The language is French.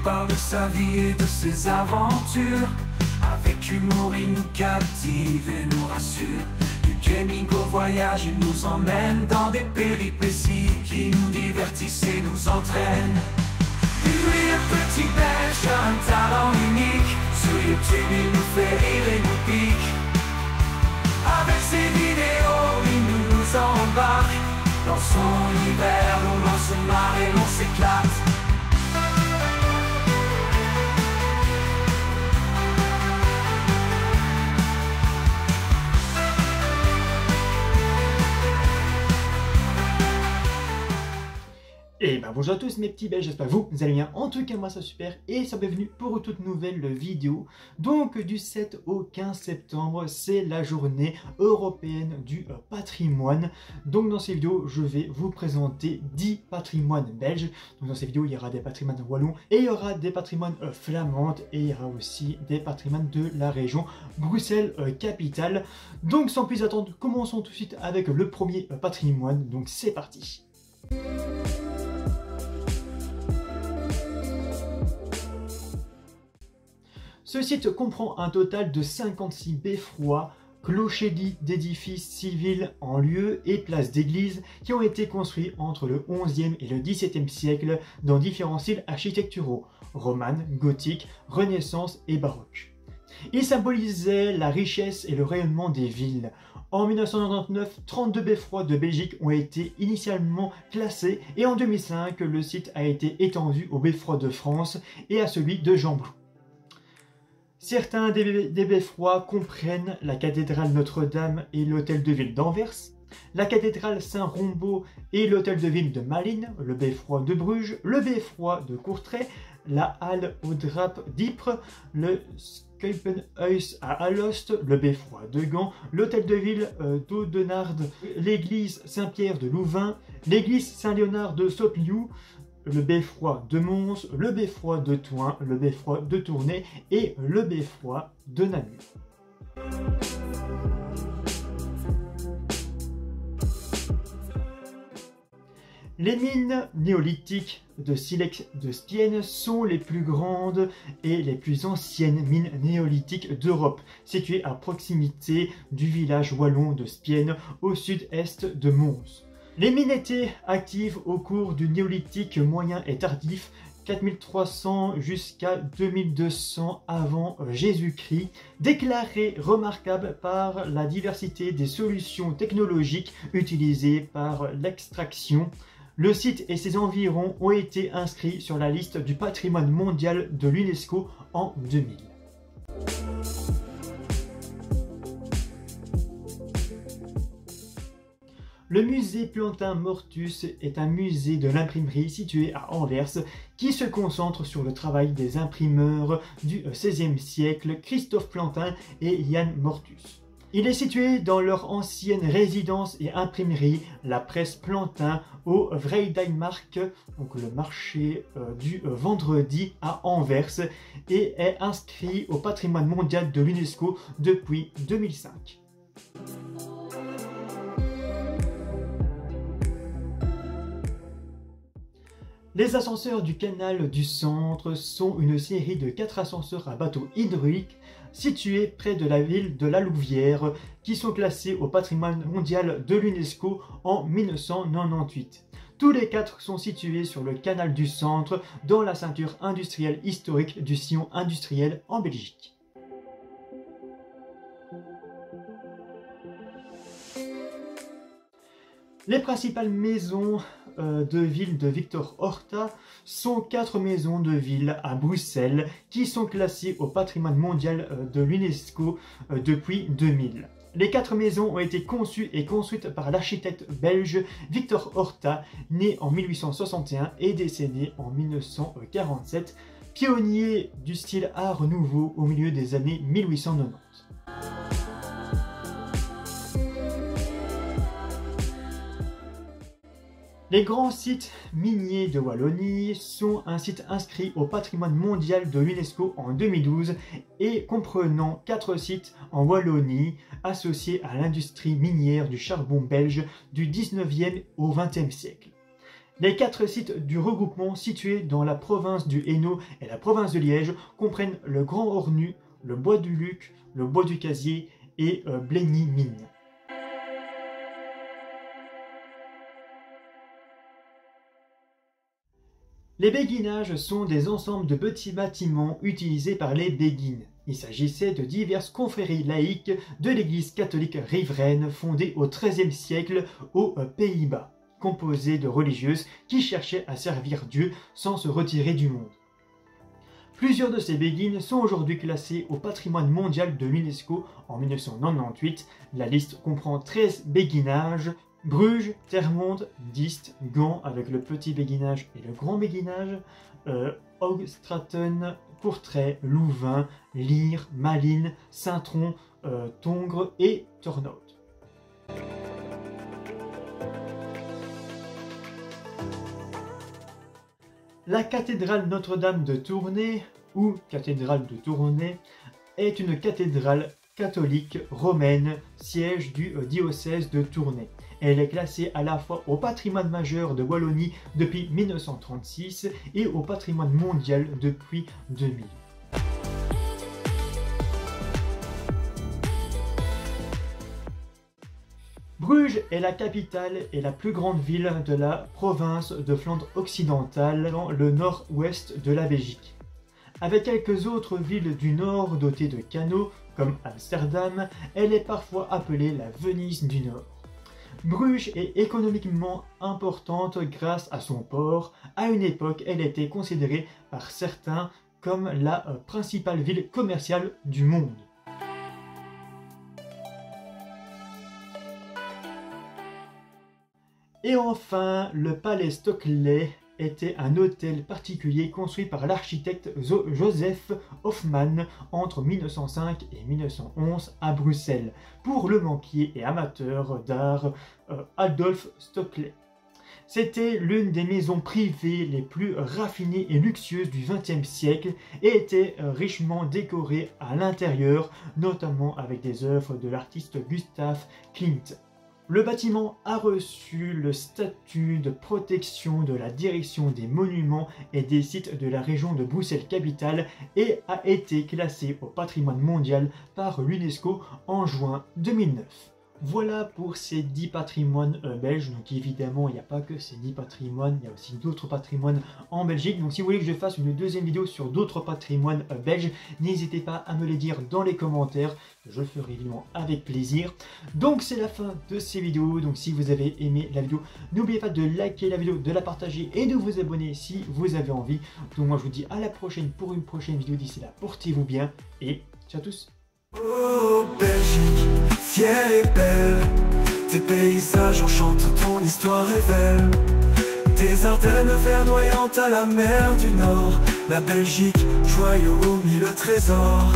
parle de sa vie et de ses aventures. Avec humour, il nous captive et nous rassure. Du gaming au voyage, il nous emmène dans des péripéties qui nous divertissent et nous entraînent. Lui, le petit Belge a un talent unique. Sur YouTube, il nous fait rire et nous pique. Avec ses vidéos, il nous embarque dans son univers où l'on se marre et l'on s'éclate. Et ben bonjour à tous mes petits belges, j'espère que vous allez bien. En tout cas moi ça super et ça bienvenue pour une toute nouvelle vidéo. Donc du 7 au 15 septembre c'est la journée européenne du patrimoine. Donc dans ces vidéos je vais vous présenter 10 patrimoines belges. Donc dans ces vidéos il y aura des patrimoines wallons et il y aura des patrimoines flamandes et il y aura aussi des patrimoines de la région Bruxelles capitale. Donc sans plus attendre, commençons tout de suite avec le premier patrimoine. Donc c'est parti. Ce site comprend un total de 56 beffrois, clochers d'édifices civils en lieu et places d'église qui ont été construits entre le 11e et le 17e siècle dans différents styles architecturaux, romane, gothique, renaissance et baroque. Il symbolisait la richesse et le rayonnement des villes. En 1999, 32 beffrois de Belgique ont été initialement classés et en 2005, le site a été étendu aux beffrois de France et à celui de Gembloux. Certains des beffrois comprennent la cathédrale Notre-Dame et l'hôtel de ville d'Anvers, la cathédrale Saint-Rombaut et l'hôtel de ville de Malines, le beffroi de Bruges, le beffroi de Courtrai, la halle aux drapes d'Ypres, le Schuipenhuis à Alost, le beffroi de Gand, l'hôtel de ville d'Audenarde, l'église Saint-Pierre de Louvain, l'église Saint-Léonard de Sotteliou, le beffroi de Mons, le beffroi de Thoin, le beffroi de Tournai et le beffroi de Namur. Les mines néolithiques de silex de Spienne sont les plus grandes et les plus anciennes mines néolithiques d'Europe, situées à proximité du village wallon de Spienne au sud-est de Mons. Les mines étaient actives au cours du néolithique moyen et tardif, 4300 jusqu'à 2200 avant Jésus-Christ, déclarées remarquables par la diversité des solutions technologiques utilisées par l'extraction. Le site et ses environs ont été inscrits sur la liste du patrimoine mondial de l'UNESCO en 2000. Le musée Plantin-Mortus est un musée de l'imprimerie situé à Anvers qui se concentre sur le travail des imprimeurs du XVIe siècle, Christophe Plantin et Jan Mortus. Il est situé dans leur ancienne résidence et imprimerie, la presse Plantin, au Vrijdagmarkt, donc le marché du vendredi à Anvers, et est inscrit au patrimoine mondial de l'UNESCO depuis 2005. Les ascenseurs du canal du Centre sont une série de 4 ascenseurs à bateau hydraulique situés près de la ville de La Louvière qui sont classés au patrimoine mondial de l'UNESCO en 1998. Tous les 4 sont situés sur le canal du Centre dans la ceinture industrielle historique du sillon industriel en Belgique. Les principales maisons de ville de Victor Horta sont 4 maisons de ville à Bruxelles qui sont classées au patrimoine mondial de l'UNESCO depuis 2000. Les 4 maisons ont été conçues et construites par l'architecte belge Victor Horta, né en 1861 et décédé en 1947, pionnier du style Art Nouveau au milieu des années 1890. Les grands sites miniers de Wallonie sont un site inscrit au patrimoine mondial de l'UNESCO en 2012 et comprenant 4 sites en Wallonie associés à l'industrie minière du charbon belge du 19e au 20e siècle. Les 4 sites du regroupement situés dans la province du Hainaut et la province de Liège comprennent le Grand Ornu, le Bois du Luc, le Bois du Casier et Blény-Mine. Les béguinages sont des ensembles de petits bâtiments utilisés par les béguines. Il s'agissait de diverses confréries laïques de l'église catholique riveraine fondée au XIIIe siècle aux Pays-Bas, composées de religieuses qui cherchaient à servir Dieu sans se retirer du monde. Plusieurs de ces béguines sont aujourd'hui classées au patrimoine mondial de l'UNESCO en 1998. La liste comprend 13 béguinages: Bruges, Termonde, Diest, Gand avec le petit béguinage et le grand béguinage, Hoogstraten, Courtrai, Louvain, Lier, Malines, Saint-Tron, Tongres et Turnhout. La cathédrale Notre-Dame de Tournai, ou cathédrale de Tournai, est une cathédrale catholique romaine, siège du diocèse de Tournai. Elle est classée à la fois au patrimoine majeur de Wallonie depuis 1936 et au patrimoine mondial depuis 2000. Bruges est la capitale et la plus grande ville de la province de Flandre occidentale, dans le nord-ouest de la Belgique. Avec quelques autres villes du nord dotées de canaux, comme Amsterdam, elle est parfois appelée la Venise du Nord. Bruges est économiquement importante grâce à son port. À une époque, elle était considérée par certains comme la principale ville commerciale du monde. Et enfin, le palais Stockley était un hôtel particulier construit par l'architecte Joseph Hoffmann entre 1905 et 1911 à Bruxelles pour le banquier et amateur d'art Adolphe Stockley. C'était l'une des maisons privées les plus raffinées et luxueuses du XXe siècle et était richement décorée à l'intérieur, notamment avec des œuvres de l'artiste Gustav Klimt. Le bâtiment a reçu le statut de protection de la direction des monuments et des sites de la région de Bruxelles-Capitale et a été classé au patrimoine mondial par l'UNESCO en juin 2009. Voilà pour ces 10 patrimoines belges. Donc évidemment, il n'y a pas que ces 10 patrimoines, il y a aussi d'autres patrimoines en Belgique. Donc si vous voulez que je fasse une deuxième vidéo sur d'autres patrimoines belges, n'hésitez pas à me les dire dans les commentaires. Je le ferai évidemment avec plaisir. Donc c'est la fin de ces vidéos. Donc si vous avez aimé la vidéo, n'oubliez pas de liker la vidéo, de la partager et de vous abonner si vous avez envie. Donc moi je vous dis à la prochaine pour une prochaine vidéo. D'ici là, portez-vous bien et ciao à tous. Oh Belgique, fière et belle, tes paysages enchantent, ton histoire révèle. Tes Ardennes verdoyantes à la mer du Nord, la Belgique, joyau aux mille trésors.